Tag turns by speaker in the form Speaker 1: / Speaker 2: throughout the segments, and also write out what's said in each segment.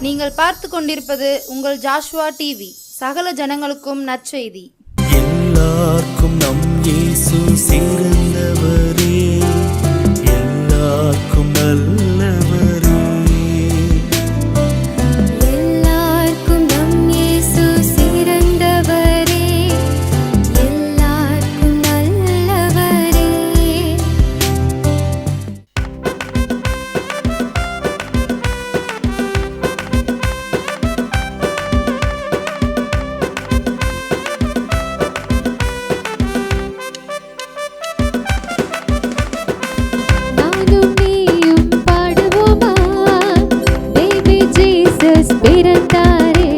Speaker 1: நீங்கள் பார்த்து கொண்டிருப்பது உங்கள் ஜாஷுவா டிவி. சகல ஜனங்களுக்கும் நற்செய்தி.
Speaker 2: எல்லாருக்கும் நம் இயேசு சிறந்தவரே, எல்லாருக்கும் நல்லவரே.
Speaker 3: எல்லாருக்கும் நம் இயேசு சிறந்தவரே, எல்லாருக்கும் நல்லவரே. நானும் நீயும் பாடுவோமா, பேபி ஜீசஸ் பிறந்தாரே.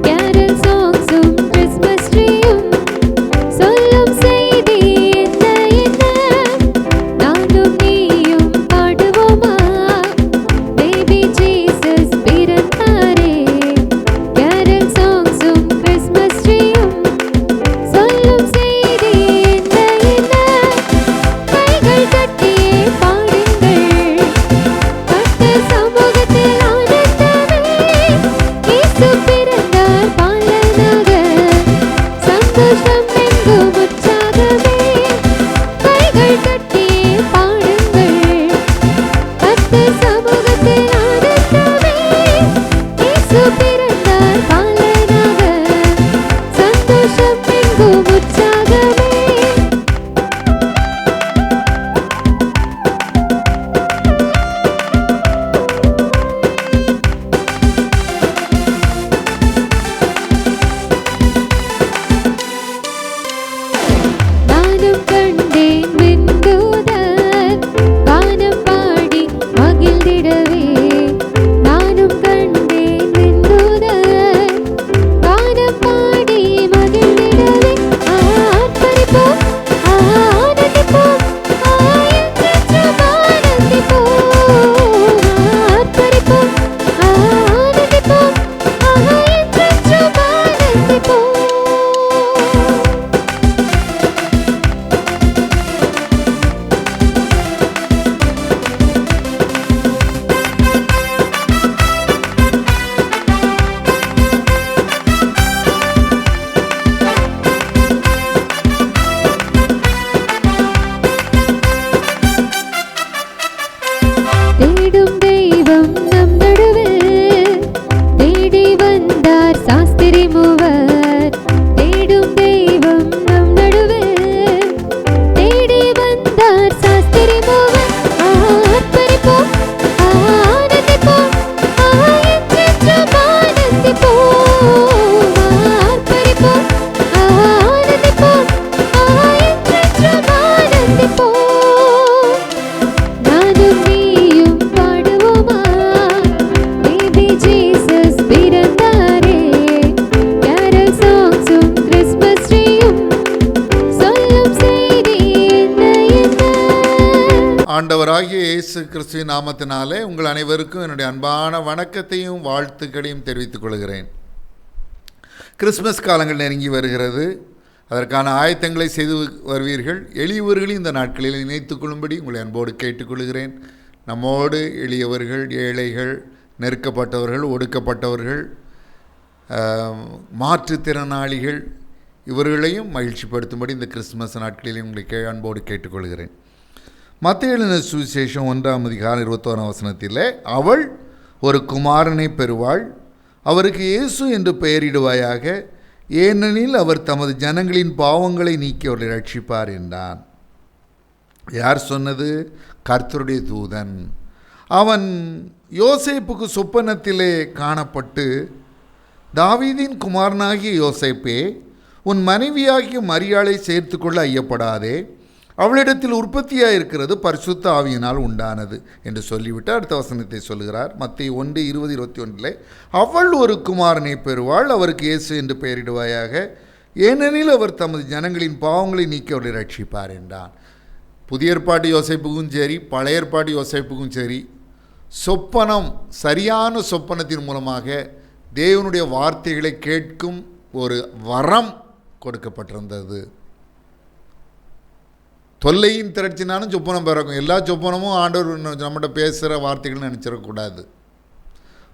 Speaker 3: கேரல் சாங்ஸும் கிறிஸ்மஸ் ட்ரீயும் சொல்லும் செய்தி என்ன என்ன. நானும் நீயும் பாடுவோமா, பேபி ஜீசஸ் பிறந்தாரே. கேரல் சாங்ஸும் கிறிஸ்மஸ் ட்ரீயும் சொல்லும் செய்தி என்ன என்ன. கைகள் தட்டியே பாடுங்கள், பக்த சமூகத்தில் ஆனந்தமே. இயேசு பிறந்தார் பாலனாக, சந்தோஷம் எங்கும் உற்சாகமே. கைகள் தட்டியே பாடுங்கள், பக்த சமூகத்தில் ஆனந்தமே. இயேசு பிறந்தார் பாலனாக, சந்தோஷம் எங்கும் உற்சாகமே. நானும் கண்டேன் விண்தூதர் கானம் பாடி மகிழ்ந்திடவே. நானும் கண்டேன் விண்தூதர் கானம் பாடி மகிழ்ந்திடவே. ஆர்ப்பரிப்போம், ஆனந்திப்போம், என்றென்றும் ஆனந்திப்போம். ஆர்ப்பரிப்போம், ஆனந்திப்போம், என்றென்றும் ஆனந்திப்போம். தேடும் தெய்வம் நம் நடுவில், தேடி வந்தார் சாஸ்திரி மூவர். தேடும் தெய்வம் நம் நடுவில், தேடி வந்தார் சாஸ்திரி மூவர். ஆர்ப்பரிப்போம், ஆனந்திப்போம், என்றென்றும் ஆனந்திப்போம். ஆர்ப்பரிப்போம், ஆனந்திப்போம், என்றென்றும் ஆனந்திப்போம். நானும் நீயும் பாடுவோமா, பேபி ஜீசஸ் பிறந்தாரே. கேரல் சாங்ஸும் கிறிஸ்மஸ் ட்ரீயும் சொல்லும் செய்தி என்ன என்ன.
Speaker 4: ஆண்டவராகிய இயேசு கிறிஸ்துவின் நாமத்தினாலே உங்கள் அனைவருக்கும் என்னுடைய அன்பான வணக்கத்தையும் வாழ்த்துக்களையும் தெரிவித்துக் கொள்கிறேன். கிறிஸ்மஸ் காலங்கள் நெருங்கி வருகிறது. அதற்கான ஆயத்தங்களை செய்து வருவீர்கள். எளியவர்களையும் இந்த நாட்களில் இணைத்துக் கொள்ளும்படி உங்களை அன்போடு கேட்டுக்கொள்கிறேன். நம்மோடு எளியவர்கள், ஏழைகள், நெருக்கப்பட்டவர்கள், ஒடுக்கப்பட்டவர்கள், மாற்றுத்திறனாளிகள் இவர்களையும் மகிழ்ச்சிப்படுத்தும்படி இந்த கிறிஸ்மஸ் நாட்களில் உங்களை அன்போடு கேட்டுக்கொள்கிறேன். மத்தேயு எழுதின சுவிசேஷம் 1:21 அவள் ஒரு குமாரனை பெறுவாள், அவருக்கு இயேசு என்று பெயரிடுவாயாக, ஏனெனில் அவர் தமது ஜனங்களின் பாவங்களை நீக்கி அவர்களை ரட்சிப்பார் என்றான். யார் சொன்னது? கர்த்தருடைய தூதன். அவன் யோசேப்புக்கு சொப்பனத்திலே காணப்பட்டு, தாவீதின் குமாரனாகிய யோசேப்பே, உன் மனைவியாகிய மரியாளை சேர்த்து கொள்ள ஐயப்படாதே, அவளிடத்தில் உற்பத்தியாக இருக்கிறது பரிசுத்த ஆவியினால் உண்டானது என்று சொல்லிவிட்டு அடுத்த வசனத்தை சொல்கிறார். மத்தேயு 1:20-21 அவள் ஒரு குமாரனை பெறுவாள், அவருக்கு இயேசு என்று பெயரிடுவாயாக, ஏனெனில் அவர் தமது ஜனங்களின் பாவங்களை நீக்கி அவர்களை ரட்சிப்பார் என்றான். புதிய ஏற்பாட்டு யோசேப்புக்கும் சரி, பழைய ஏற்பாட்டு யோசேப்புக்கும் சரி, சொப்பனம், சரியான சொப்பனத்தின் மூலமாக தேவனுடைய வார்த்தைகளை கேட்கும் ஒரு வரம் கொடுக்கப்பட்டிருந்தது. தொல்லையின் திரட்சினாலும் சொப்பனம் பிறக்கும். எல்லா சொப்பனமும் ஆண்டவர் நம்மகிட்ட பேசுகிற வார்த்தைகள்னு நினச்சிடக்கூடாது.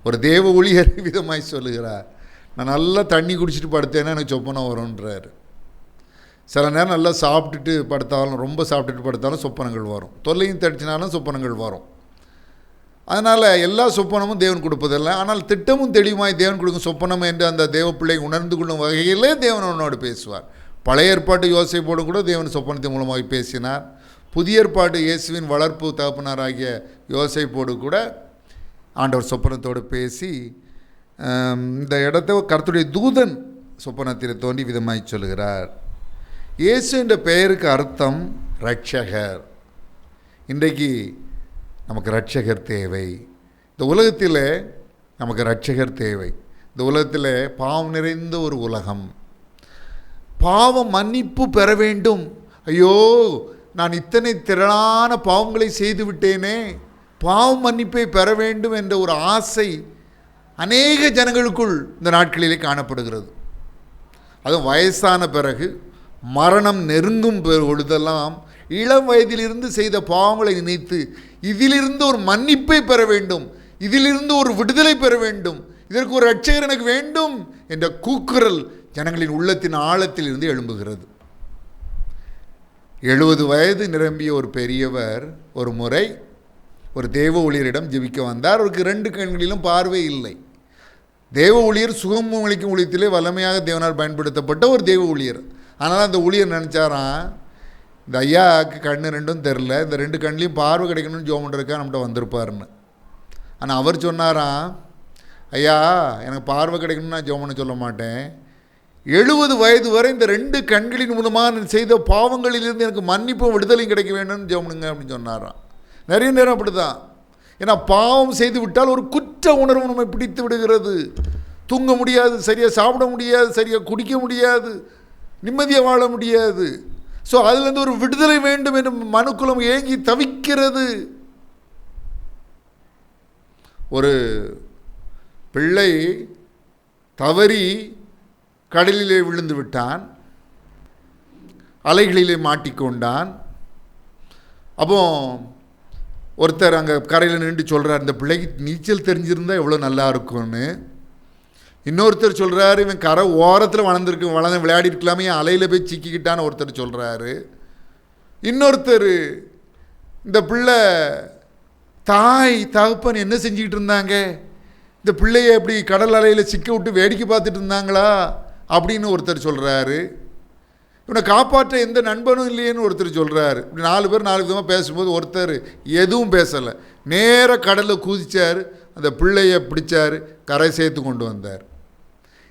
Speaker 4: ஒரு தேவ ஊழியர் விதமாய் சொல்லுகிறார், நான் நல்லா தண்ணி குடிச்சிட்டு படுத்தேன்னா எனக்கு சொப்பனம் வரும்ன்றார். சில நேரம் நல்லா சாப்பிட்டுட்டு படுத்தாலும், ரொம்ப சாப்பிட்டுட்டு படுத்தாலும் சொப்பனங்கள் வரும். தொல்லையும் தடிச்சினாலும் சொப்பனங்கள் வரும். அதனால் எல்லா சொப்பனமும் தேவன் கொடுப்பதில்லை. ஆனால் திட்டமும் தெளிவுமாய் தேவன் கொடுக்கும் சொப்பனம் என்று அந்த தேவ பிள்ளை உணர்ந்து கொள்ளும் வகையிலே தேவன் அவனோடு பேசுவார். பழைய ஏற்பாட்டு யோசேப்போடு கூட தேவன் சொப்பனத்தின் மூலமாக பேசினார். புதிய ஏற்பாட்டு இயேசுவின் வளர்ப்பு தகப்பனாராகிய யோசேப்போடு கூட ஆண்டவர் சொப்பனத்தோடு பேசி இந்த இடத்தை கர்த்தருடைய தூதன் சொப்பனத்தில் தோன்றி விதமாய் சொல்கிறார். இயேசு என்ற பெயருக்கு அர்த்தம் இரட்சகர். இன்றைக்கு நமக்கு இரட்சகர் தேவை. இந்த உலகத்தில் நமக்கு இரட்சகர் தேவை. இந்த உலகத்தில் பாவம் நிறைந்த ஒரு உலகம். பாவம் மன்னிப்பு பெற வேண்டும். ஐயோ, நான் இத்தனை திரளான பாவங்களை செய்து விட்டேனே, பாவம் மன்னிப்பை பெற வேண்டும் என்ற ஒரு ஆசை அநேக ஜனங்களுக்குள் இந்த நாட்களிலே காணப்படுகிறது. அதுவும் வயசான பிறகு மரணம் நெருங்கும் பொழுதெல்லாம் இளம் வயதிலிருந்து செய்த பாவங்களை நினைத்து இதிலிருந்து ஒரு மன்னிப்பை பெற வேண்டும், இதிலிருந்து ஒரு விடுதலை பெற வேண்டும், இதற்கு ஒரு இரட்சகர் எனக்கு வேண்டும் என்ற கூக்குரல் ஜனங்களின் உள்ளத்தின் ஆழத்தில் இருந்து எழும்புகிறது. 70 வயது நிரம்பிய ஒரு பெரியவர் ஒரு முறை ஒரு தேவ ஊழியரிடம் ஜெபிக்க வந்தார். அவருக்கு 2 கண்களிலும் பார்வை இல்லை. தேவ ஊழியர் சுகம் அளிக்கும் ஊழியத்திலே வல்லமையாக தேவனால் பயன்படுத்தப்பட்ட ஒரு தேவ ஊழியர். ஆனால் அந்த ஊழியர் நினச்சாராம், இந்த ஐயாவுக்கு கண்ணு 2ம் தெரில, இந்த 2 கண்லேயும் பார்வை கிடைக்கணும்னு ஜோம் பண்ணுறதுக்காக நம்மகிட்ட வந்திருப்பாருன்னு. ஆனால் அவர் சொன்னாராம், ஐயா எனக்கு பார்வை கிடைக்கணும்னு நான் ஜோம் பண்ண சொல்ல மாட்டேன், 70 வயது வரை இந்த 2 கண்களின் மூலமாக நான் செய்த பாவங்களிலிருந்து எனக்கு மன்னிப்பும் விடுதலையும் கிடைக்க வேண்டும்னு ஜோம் பண்ணுங்க அப்படின்னு சொன்னாராம். நிறைய நேரம் அப்படி தான். ஏன்னா பாவம் செய்து விட்டால் ஒரு குற்ற உணர்வு நம்மை பிடித்து விடுகிறது. தூங்க முடியாது, சரியாக சாப்பிட முடியாது, சரியாக குடிக்க முடியாது, நிம்மதியாக வாழ முடியாது. ஸோ அதுலேருந்து ஒரு விடுதலை வேண்டும் என்று மனுக்குலம் ஏங்கி தவிக்கிறது. ஒரு பிள்ளை தவறி கடலிலே விழுந்து விட்டான், அலைகளிலே மாட்டிக்கொண்டான். அப்போ ஒருத்தர் அங்கே கரையில் நின்று சொல்கிறார், இந்த பிள்ளைக்கு நீச்சல் தெரிஞ்சிருந்தால் எவ்வளோ நல்லா இருக்கும்னு. இன்னொருத்தர் சொல்கிறாரு, இவன் கரை ஓரத்தில் வளர்ந்து விளையாடி இருக்கலாமே, அலையில் போய் சிக்கிக்கிட்டான்னு ஒருத்தர் சொல்கிறாரு. இன்னொருத்தர், இந்த பிள்ளை தாய் தகப்பன் என்ன செஞ்சுக்கிட்டு இருந்தாங்க, இந்த பிள்ளையை எப்படி கடல் அலையில் சிக்க விட்டு வேடிக்கை பார்த்துட்டு இருந்தாங்களா அப்படின்னு ஒருத்தர் சொல்கிறாரு. இவனை காப்பாற்ற எந்த நண்பனும் இல்லையேன்னு ஒருத்தர் சொல்கிறாரு. இப்படி 4 பேர் 4 விதமாக பேசும்போது ஒருத்தர் எதுவும் பேசலை, நேராக கடலில் குதிச்சார், அந்த பிள்ளையை பிடிச்சார், கரை சேர்த்து கொண்டு வந்தார்.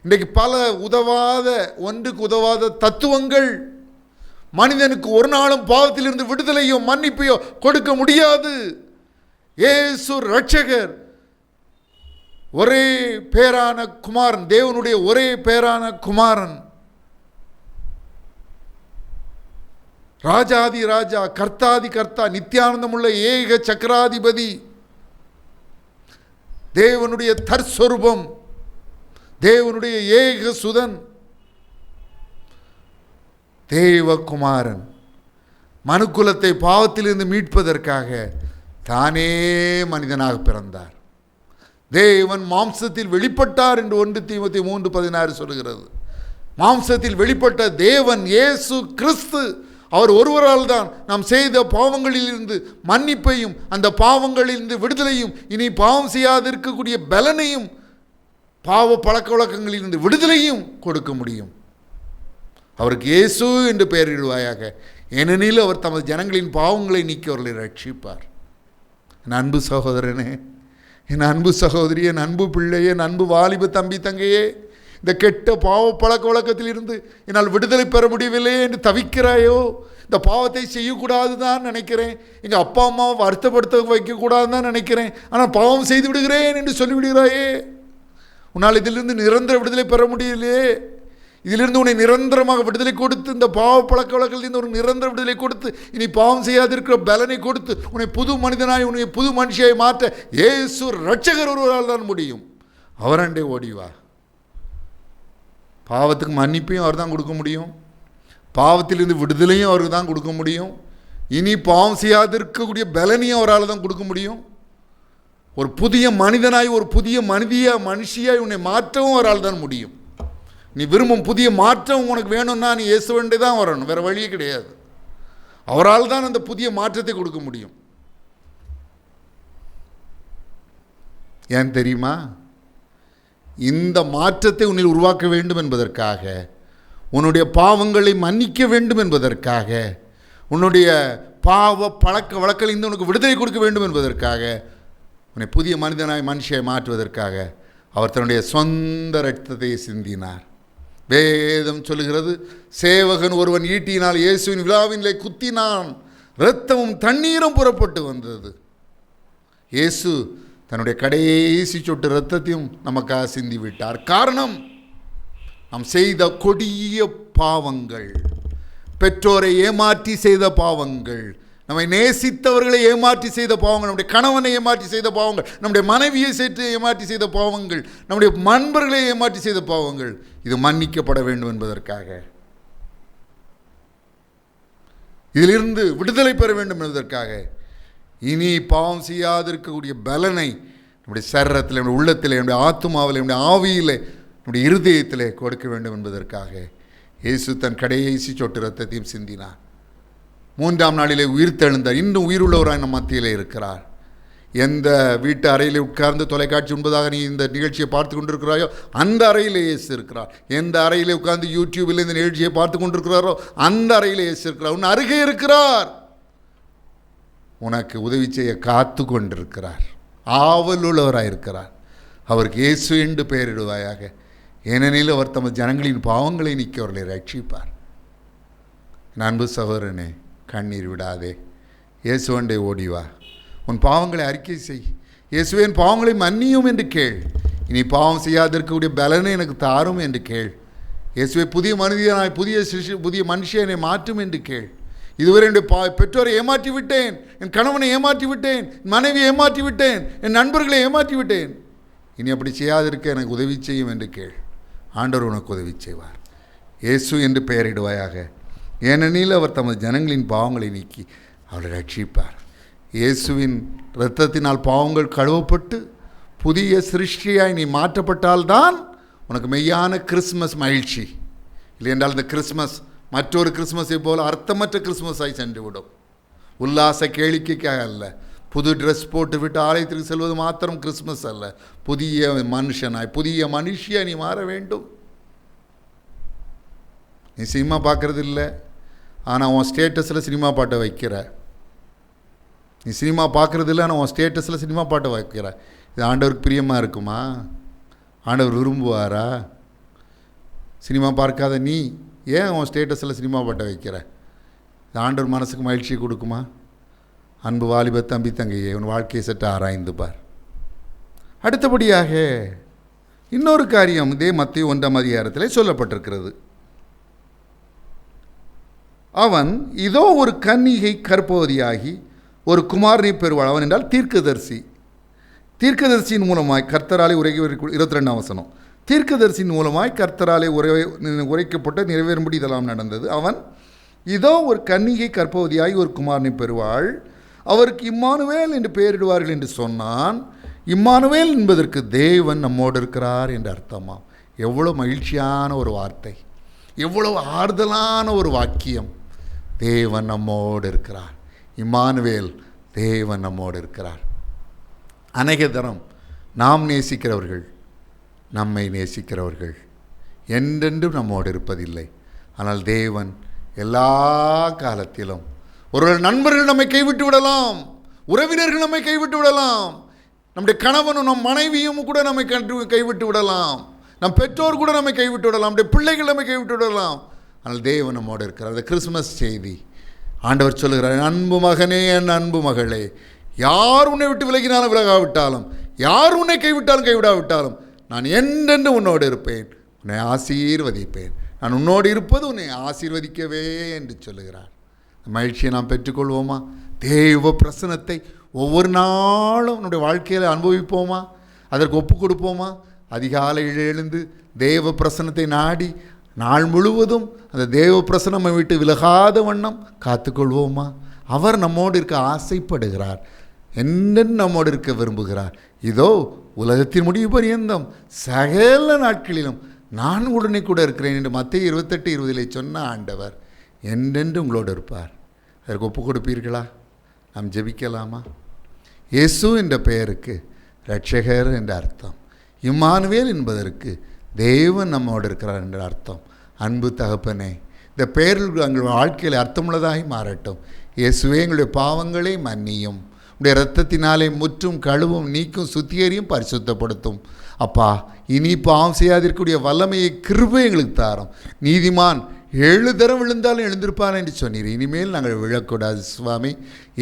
Speaker 4: இன்றைக்கு பல ஒன்றுக்கு உதவாத தத்துவங்கள் மனிதனுக்கு ஒரு நாளும் பாவத்திலிருந்து விடுதலையோ மன்னிப்பையோ கொடுக்க முடியாது. இயேசு இரட்சகர், ஒரே பேரான குமாரன், தேவனுடைய ஒரே பேரான குமாரன், ராஜாதி ராஜா, கர்த்தாதி கர்த்தா, நித்தியானந்தமுள்ள ஏக சக்கராதிபதி, தேவனுடைய தற்ஸ்வரூபம், தேவனுடைய ஏக சுதன், தேவகுமாரன் மனுக்குலத்தை பாவத்திலிருந்து மீட்பதற்காக தானே மனிதனாக பிறந்தார். தேவன் மாம்சத்தில் வெளிப்பட்டார் என்று 1 தீமோத்தேயு 3:16 சொல்கிறது. மாம்சத்தில் வெளிப்பட்ட தேவன் இயேசு கிறிஸ்து, அவர் ஒருவரால் தான் நாம் செய்த பாவங்களிலிருந்து மன்னிப்பையும் அந்த பாவங்களிலிருந்து விடுதலையும் இனி பாவம் செய்யாதிருக்கக்கூடிய பலனையும் பாவ பழக்க வழக்கங்களிலிருந்து விடுதலையும் கொடுக்க முடியும். அவருக்கு இயேசு என்று பெயரிடுவாயாக, ஏனெனில் அவர் தமது ஜனங்களின் பாவங்களை நீக்கி அவர்களை ரட்சிப்பார். என் அன்பு சகோதரனே, என் அன்பு சகோதரி, என் அன்பு பிள்ளையே, என் அன்பு வாலிப தம்பி தங்கையே, இந்த கெட்ட பாவ பழக்க வழக்கத்தில் இருந்து என்னால் விடுதலை பெற முடியவில்லையே என்று தவிக்கிறாயோ, இந்த பாவத்தை செய்யக்கூடாது தான் நினைக்கிறேன், எங்கள் அப்பா அம்மாவை வருத்தப்படுத்த வைக்கக்கூடாது தான் நினைக்கிறேன், ஆனால் பாவம் செய்து விடுகிறேன் என்று சொல்லிவிடுகிறாயே, உன்னால் இதிலிருந்து நிரந்தர விடுதலை பெற முடியலையே. இதிலிருந்து உன்னை நிரந்தரமாக விடுதலை கொடுத்து, இந்த பாவ பழக்க வழக்கத்திலிருந்து ஒரு நிரந்தர விடுதலை கொடுத்து, இனி பாவம் செய்யாதிருக்கிற பலனை கொடுத்து, உன்னை புது மனிதனாய், உன்னை புது மனுஷியாய் மாற்ற இயேசு இரட்சகர் ஒருவரால் தான் முடியும். அவரண்டே ஓடிவா. பாவத்துக்கு மன்னிப்பையும் அவர் தான் கொடுக்க முடியும், பாவத்திலிருந்து விடுதலையும் அவருக்கு தான் கொடுக்க முடியும், இனி பாவம் செய்யாதிருக்கக்கூடிய பலனையும் அவரால் தான் கொடுக்க முடியும். ஒரு புதிய மனிதனாய், ஒரு புதிய மனுஷியாய் உன்னை மாற்றவும் அவரால் தான் முடியும். நீ விரும்பும் புதிய மாற்றம் உனக்கு வேணும்னா நீ இயேசுவண்டே தான் வரணும், வேறு வழியே கிடையாது. அவரால் தான் அந்த புதிய மாற்றத்தை கொடுக்க முடியும். ஏன் தெரியுமா? இந்த மாற்றத்தை உன்னில் உருவாக்க வேண்டும் என்பதற்காக, உன்னுடைய பாவங்களை மன்னிக்க வேண்டும் என்பதற்காக, உன்னுடைய பாவ பழக்க வழக்கிலிருந்து உனக்கு விடுதலை கொடுக்க வேண்டும் என்பதற்காக, உன்னை புதிய மனுஷியை மாற்றுவதற்காக அவர் தன்னுடைய சொந்த இரத்தத்தை சிந்தினார். வேதம் சொல்லுகிறது, சேவகன் ஒருவன் ஈட்டினால் இயேசுவின் விழாவிலே குத்தினான், இரத்தமும் தண்ணீரும் புறப்பட்டு வந்தது. இயேசு தன்னுடைய கடைசி சொட்டு இரத்தத்தையும் நமக்காக சிந்தி விட்டார். காரணம், நாம் செய்த கொடிய பாவங்கள், பெற்றோரை ஏமாற்றி செய்த பாவங்கள், நம்மை நேசித்தவர்களை ஏமாற்றி செய்த பாவங்கள், நம்முடைய கணவனை ஏமாற்றி செய்த பாவங்கள், நம்முடைய மனைவியை சேர்த்து ஏமாற்றி செய்த பாவங்கள், நம்முடைய நண்பர்களை ஏமாற்றி செய்த பாவங்கள், இது மன்னிக்கப்பட வேண்டும் என்பதற்காக, இதிலிருந்து விடுதலை பெற வேண்டும் என்பதற்காக, இனி பாவம் செய்யாதிருக்கக்கூடிய பலனை நம்முடைய சரீரத்தில், நம்முடைய உள்ளத்தில், நம்முடைய ஆத்துமாவில், நம்முடைய ஆவியில், நம்முடைய இருதயத்தில் கொடுக்க வேண்டும் என்பதற்காக இயேசு தன் கடைசி சொட்டு இரத்தத்தையும் சிந்தினார். 3ஆம் நாளிலே உயிர்த்தெழுந்தார். இன்னும் உயிருள்ளவராய் நம் மத்தியிலே இருக்கிறார். எந்த வீட்டு அறையில் உட்கார்ந்து தொலைக்காட்சி உண்பதாக நீ இந்த நிகழ்ச்சியை பார்த்து கொண்டிருக்கிறாயோ அந்த அறையிலே இயேசு இருக்கிறார். எந்த அறையிலே உட்கார்ந்து யூடியூபில் இந்த நிகழ்ச்சியை பார்த்து கொண்டிருக்கிறாரோ அந்த அறையிலே இயேசு இருக்கிறார். உன் அருகே இருக்கிறார். உனக்கு உதவி செய்ய காத்து கொண்டிருக்கிறார். ஆவல் உள்ளவராயிருக்கிறார். அவருக்கு இயேசு என்று பெயரிடுவாயாக. ஏனெனில் அவர் தமது ஜனங்களின் பாவங்களை நீக்கி அவர்களை ரட்சிப்பார். அன்பு சகோதரனே, கண்ணீர் விடாதே, இயேசுவண்டை ஓடிவா. உன் பாவங்களை அறிக்கை செய். இயேசுவே, என் பாவங்களை மன்னியும் என்று கேள். இனி பாவம் செய்யாதிருக்கக்கூடிய பலனை எனக்கு தாரும் என்று கேள். இயேசுவே, புதிய மனிதனாய், புதிய மனுஷனை மாற்றும் என்று கேள். இதுவரை என்னுடைய பெற்றோரை ஏமாற்றி விட்டேன், என் கணவனை ஏமாற்றி விட்டேன், என் மனைவியை ஏமாற்றி விட்டேன், என் நண்பர்களை ஏமாற்றி விட்டேன். இனி அப்படி செய்யாதிருக்க எனக்கு உதவி செய்யும் என்று கேள். ஆண்டவர் உனக்கு உதவி செய்வார். இயேசு என்று பெயரிடுவாயாக. ஏனெனில் அவர் தமது ஜனங்களின் பாவங்களை நீக்கி அவரை ரட்சிப்பார். இயேசுவின் இரத்தத்தினால் பாவங்கள் கழுவப்பட்டு புதிய சிருஷ்டியாய் நீ மாற்றப்பட்டால்தான் உனக்கு மெய்யான கிறிஸ்மஸ் மகிழ்ச்சி. இல்லை என்றால் இந்த கிறிஸ்மஸ் மற்றொரு கிறிஸ்மஸை போல் அர்த்தமற்ற கிறிஸ்மஸாய் சென்றுவிடும். உல்லாச கேளிக்கைக்காக அல்ல, புது ட்ரெஸ் போட்டு விட்டு ஆலயத்திற்கு செல்வது மாத்திரம் கிறிஸ்மஸ் அல்ல. புதிய மனுஷனாய், புதிய மனுஷியாய் நீ மாற வேண்டும். நீ சினிமா பார்க்குறது இல்லை, ஆனால் உன் ஸ்டேட்டஸில் சினிமா பாட்டை வைக்கிற. நீ சினிமா பார்க்குறது இல்லை, ஆனால் உன் ஸ்டேட்டஸில் சினிமா பாட்டை வைக்கிற. இது ஆண்டவருக்கு பிரியமாக இருக்குமா? ஆண்டவர் விரும்புவாரா? சினிமா பார்க்காத நீ ஏன் உன் ஸ்டேட்டஸில் சினிமா பாட்டை வைக்கிற? இது ஆண்டவர் மனசுக்கு மகிழ்ச்சியை கொடுக்குமா? அன்பு வாலிப தம்பி தங்கையே, உன் வாழ்க்கையை சற்று ஆராய்ந்து பார். அடுத்தபடியாக இன்னொரு காரியம் இதே மத்தேயு 1ஆம் அதிகாரத்திலே சொல்லப்பட்டிருக்கிறது. அவன் இதோ ஒரு கன்னிகை கர்ப்பவதியாகி ஒரு குமாரனை பெறுவாள். அவன் என்றால் தீர்க்கதரிசி. தீர்க்கதரிசியின் மூலமாய் கர்த்தராலே 22ஆம் வசனம், தீர்க்கதரிசியின் மூலமாய் கர்த்தராலே உரைக்கப்பட்ட நிறைவேறும்படி இதெல்லாம் நடந்தது. அவன் இதோ ஒரு கன்னிகை கர்ப்பவதியாகி ஒரு குமாரனை பெறுவாள், அவருக்கு இம்மானுவேல் என்று பெயரிடுவார்கள் என்று சொன்னான். இம்மானுவேல் என்பதற்கு தேவன் நம்மோடு இருக்கிறார் என்று அர்த்தமாம். எவ்வளோ மகிழ்ச்சியான ஒரு வார்த்தை, எவ்வளோ ஆறுதலான ஒரு வாக்கியம். தேவன் நம்மோடு இருக்கிறார். இம்மானுவேல், தேவன் நம்மோடு இருக்கிறார். அநேக தரம் நாம் நேசிக்கிறவர்கள், நம்மை நேசிக்கிறவர்கள் என்றென்றும் நம்மோடு இருப்பதில்லை. ஆனால் தேவன் எல்லா காலத்திலும், ஒருவர் நண்பர்கள் நம்மை கைவிட்டு விடலாம், உறவினர்கள் நம்மை கைவிட்டு விடலாம், நம்முடைய கணவனும் நம் மனைவியும் கூட நம்மை கைவிட்டு விடலாம், நம் பெற்றோர் கூட நம்மை கைவிட்டு விடலாம், நம்முடைய பிள்ளைகள் நம்மை கைவிட்டு விடலாம். ஆனால் தேவன் நம்மோடு இருக்கிறார். அந்த கிறிஸ்மஸ் செய்தி ஆண்டவர் சொல்லுகிறார், அன்பு மகனே, என் அன்பு மகளே, யார் உன்னை விட்டு விலகினாலும் விலகாவிட்டாலும், யார் உன்னை கைவிட்டாலும் கைவிடாவிட்டாலும், நான் என்றென்று உன்னோடு இருப்பேன், உன்னை ஆசீர்வதிப்பேன். நான் உன்னோடு இருப்பது உன்னை ஆசீர்வதிக்கவே என்று சொல்லுகிறார். மகிழ்ச்சியை நாம் பெற்றுக்கொள்வோமா? தேவ பிரசன்னத்தை ஒவ்வொரு நாளும் நம்முடைய வாழ்க்கையில் அனுபவிப்போமா? அதற்கு ஒப்பு கொடுப்போமா? அதிகாலையில் எழுந்து தேவ பிரசன்னத்தை நாடி நாள் முழுவதும் அந்த தேவ பிரசன்னம் விட்டு விலகாத வண்ணம் காத்துக்கொள்வோமா? அவர் நம்மோடு இருக்க ஆசைப்படுகிறார். என்றென்றும் நம்மோடு இருக்க விரும்புகிறார். இதோ உலகத்தின் முடிவு பரியந்தம் சகல நாட்களிலும் நான் உடனே கூட இருக்கிறேன் என்று மத்தேயு 28:20 சொன்ன ஆண்டவர் என்றென்று உங்களோடு இருப்பார். அதற்கு ஒப்பு கொடுப்பீர்களா? நாம் ஜெபிக்கலாமா? இயேசு என்ற பெயருக்கு இரட்சகர் என்ற அர்த்தம். இம்மானுவேல் என்பதற்கு தேவன் நம்மோடு இருக்கிறார் என்ற அர்த்தம். அன்பு தகப்பனே, இந்த பெயர்கள் எங்கள் வாழ்க்கையில் அர்த்தமுள்ளதாகி மாறட்டும். இயேசுவே, எங்களுடைய பாவங்களை மன்னியும். உடைய இரத்தத்தினாலே முற்றும் கழுவும், நீக்கும், சுத்திகரியும், பரிசுத்தப்படுத்தும். அப்பா, இனி பாவம் செய்யாதிருக்கக்கூடிய வல்லமையை கிருபை எங்களுக்கு தாரும். நீதிமான் 7 தரம் விழுந்தாலும் எழுந்திருப்பான் என்று சொன்னீர். இனிமேல் நாங்கள் விழக்கூடாது சுவாமி.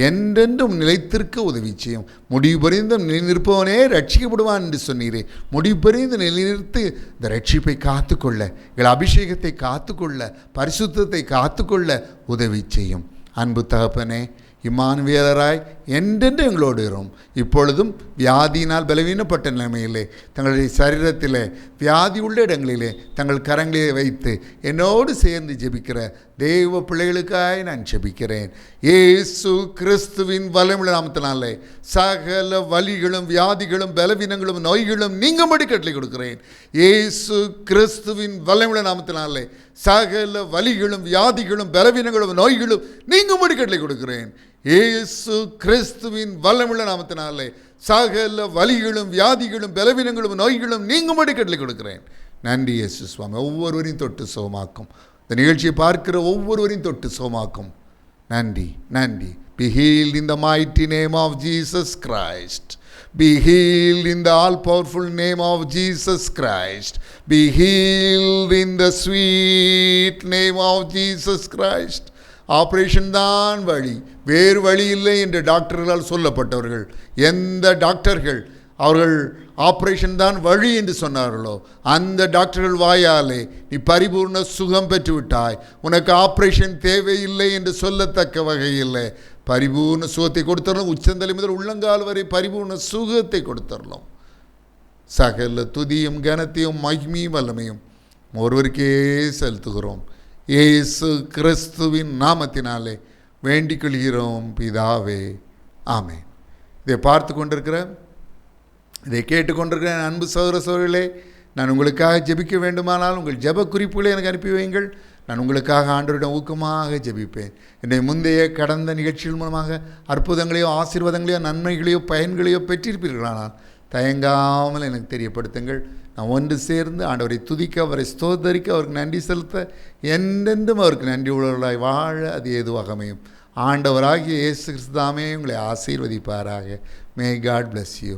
Speaker 4: என்றென்றும் நிலைத்திருக்க உதவி செய்யும். முடிவு பரிந்தும் நிலைநிற்பவனே ரட்சிக்கப்படுவான் என்று சொன்னீரே. முடிவு பரிந்து நிலைநிறுத்து இந்த ரட்சிப்பை காத்துக்கொள்ள, எங்கள் அபிஷேகத்தை காத்துக்கொள்ள, பரிசுத்தத்தை காத்துக்கொள்ள உதவி செய்யும். அன்பு தகப்பனே, இம்மானுவேலராய் என்றென்று எங்களோடு இரும். இப்பொழுதும் வியாதியினால் பலவீனப்பட்ட நிலைமையிலே தங்களுடைய சரீரத்திலே வியாதி உள்ள இடங்களிலே தங்கள் கரங்களிலே வைத்து என்னோடு சேர்ந்து ஜெபிக்கிற தேவ பிள்ளைகளுக்காய் நான் ஜெபிக்கிறேன். இயேசு கிறிஸ்துவின் வல்லமையுள்ள நாமத்தினாலே சகல வலிகளும் வியாதிகளும் பலவீனங்களும் நோய்களும் நீங்கும்படி கட்டளை கொடுக்கிறேன். இயேசு கிறிஸ்துவின் வல்லமையுள்ள நாமத்தினாலே சகல வலிகளும் வியாதிகளும் பலவீனங்களும் நோய்களும் நீங்கும்படி கட்டளை கொடுக்கிறேன். இயேசு கிறிஸ்துவின் வல்லமையுள்ள நாமத்தினாலே சகல வலிகளும் வியாதிகளும் பலவீனங்களும் நோய்களும் நீங்கும்படி கட்டளை கொடுக்கிறேன். நன்றி இயேசு சுவாமி. ஒவ்வொருவரையும் தொட்டு சுகமாக்கும். இந்த நிகழ்ச்சியை பார்க்கிற ஒவ்வொருவரையும் தொட்டு சுகமாக்கும். நன்றி, நன்றி. Be healed in the mighty name of Jesus Christ. Be healed in the all-powerful name of Jesus Christ. Be healed in the sweet name of Jesus Christ. Operation தான் வழி, வேறு வழி இல்லை என்று டாக்டர்களால் சொல்லப்பட்டவர்கள், எந்த டாக்டர்கள் அவர்கள் ஆப்ரேஷன் தான் வழி என்று சொன்னார்களோ அந்த டாக்டர்கள் வாயாலே நீ பரிபூர்ண சுகம் பெற்றுவிட்டாய், உனக்கு ஆப்ரேஷன் தேவையில்லை என்று சொல்லத்தக்க வகையில் பரிபூர்ண சுகத்தை கொடுத்தரலாம். உச்சந்தலை முதல் உள்ளங்கால் வரை பரிபூர்ண சுகத்தை கொடுத்தரலாம். சகல துதியும் கனத்தையும் மகிமையும் வல்லமையும் ஒருவருக்கே செலுத்துகிறோம். இயேசு கிறிஸ்துவின் நாமத்தினாலே வேண்டிக் கொள்கிறோம் பிதாவே, ஆமென். இதை பார்த்து கொண்டிருக்கிற, இதை கேட்டுக்கொண்டிருக்கிற அன்பு சகோதர சகோதரிகளே, நான் உங்களுக்காக ஜெபிக்க வேண்டுமானால் உங்கள் ஜெப குறிப்புகளை எனக்கு அனுப்பி வையுங்கள். நான் உங்களுக்காக ஆண்டவரிடம் ஊக்கமாக ஜெபிப்பேன். என்னை முந்தைய கடந்த நிகழ்ச்சிகள் மூலமாக அற்புதங்களையோ ஆசீர்வாதங்களையோ நன்மைகளையோ பயன்களையோ பெற்றிருப்பீர்களானால் தயங்காமல் எனக்கு தெரியப்படுத்துங்கள். நான் ஒன்று சேர்ந்து ஆண்டவரை துதிக்க, அவரை ஸ்தோத்தரிக்க, அவருக்கு நன்றி செலுத்த, என்றென்றும் அவருக்கு நன்றி உள்ளவர்களாய் வாழ அது ஏதுவாக அமையும். ஆண்டவராகிய இயேசு கிறிஸ்து தாமே உங்களை ஆசீர்வதிப்பாராக. May God bless you.